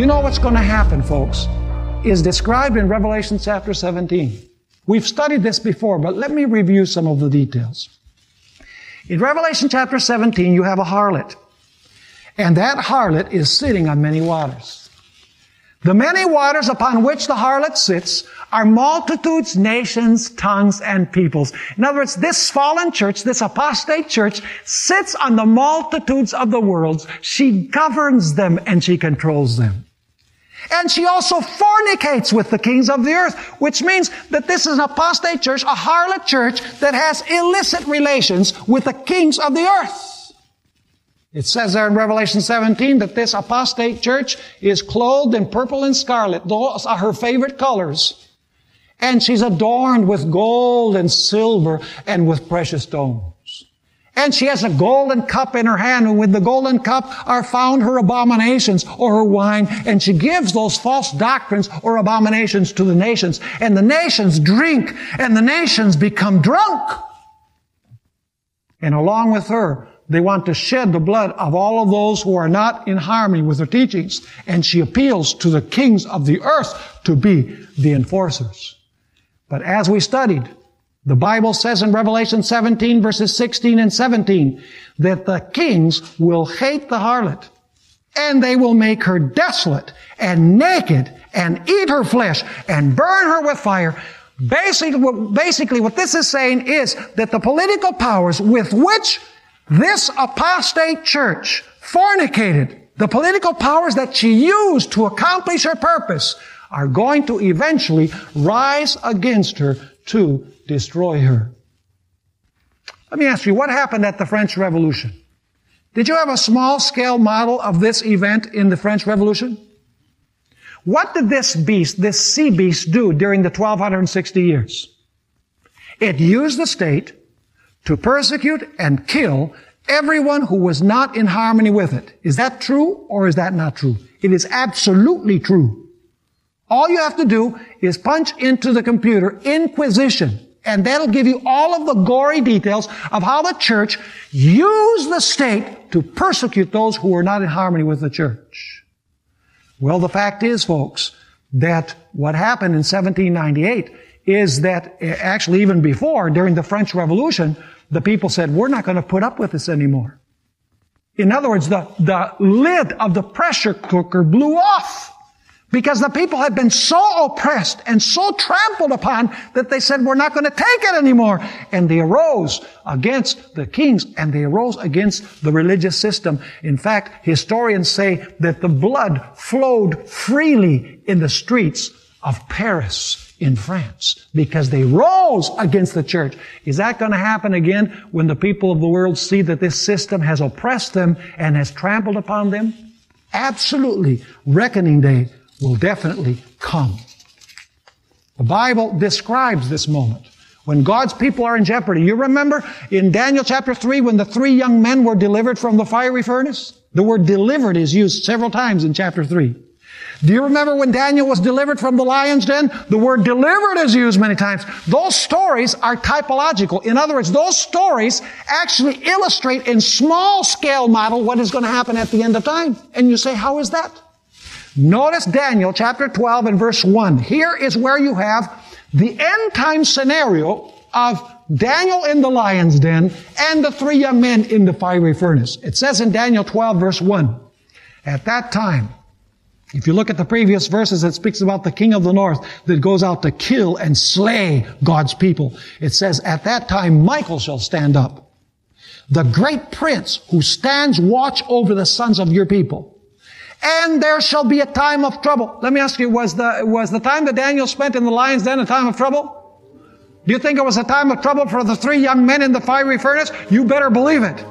You know what's going to happen, folks, is described in Revelation chapter 17. We've studied this before, but let me review some of the details. In Revelation chapter 17, you have a harlot. And that harlot is sitting on many waters. The many waters upon which the harlot sits are multitudes, nations, tongues, and peoples. In other words, this fallen church, this apostate church, sits on the multitudes of the worlds. She governs them and she controls them. And she also fornicates with the kings of the earth, which means that this is an apostate church, a harlot church that has illicit relations with the kings of the earth. It says there in Revelation 17 that this apostate church is clothed in purple and scarlet. Those are her favorite colors. And she's adorned with gold and silver and with precious stones. And she has a golden cup in her hand, and with the golden cup are found her abominations or her wine. And she gives those false doctrines or abominations to the nations. And the nations drink, and the nations become drunk. And along with her, they want to shed the blood of all of those who are not in harmony with her teachings. And she appeals to the kings of the earth to be the enforcers. But as we studied, the Bible says in Revelation 17 verses 16 and 17 that the kings will hate the harlot, and they will make her desolate and naked and eat her flesh and burn her with fire. Basically what this is saying is that the political powers with which this apostate church fornicated, the political powers that she used to accomplish her purpose, are going to eventually rise against her to destroy her. Let me ask you, what happened at the French Revolution? Did you have a small-scale model of this event in the French Revolution? What did this beast, this sea beast, do during the 1260 years? It used the state to persecute and kill everyone who was not in harmony with it. Is that true or is that not true? It is absolutely true. All you have to do is punch into the computer Inquisition, and that'll give you all of the gory details of how the church used the state to persecute those who were not in harmony with the church. Well, the fact is, folks, that what happened in 1798 is that actually even before, during the French Revolution, the people said, we're not going to put up with this anymore. In other words, the lid of the pressure cooker blew off because the people had been so oppressed and so trampled upon that they said, we're not going to take it anymore. And they arose against the kings, and they arose against the religious system. In fact, historians say that the blood flowed freely in the streets of Paris in France because they rose against the church. Is that going to happen again when the people of the world see that this system has oppressed them and has trampled upon them? Absolutely. Reckoning day will definitely come. The Bible describes this moment when God's people are in jeopardy. You remember in Daniel chapter 3 when the 3 young men were delivered from the fiery furnace? The word delivered is used several times in chapter 3. Do you remember when Daniel was delivered from the lion's den? The word delivered is used many times. Those stories are typological. In other words, those stories actually illustrate in small scale model what is going to happen at the end of time. And you say, how is that? Notice Daniel chapter 12 and verse 1. Here is where you have the end time scenario of Daniel in the lion's den and the 3 young men in the fiery furnace. It says in Daniel 12 verse 1, at that time, if you look at the previous verses, it speaks about the king of the north that goes out to kill and slay God's people. It says, at that time, Michael shall stand up, the great prince who stands watch over the sons of your people. And there shall be a time of trouble. Let me ask you, was the time that Daniel spent in the lion's den a time of trouble? Do you think it was a time of trouble for the 3 young men in the fiery furnace? You better believe it.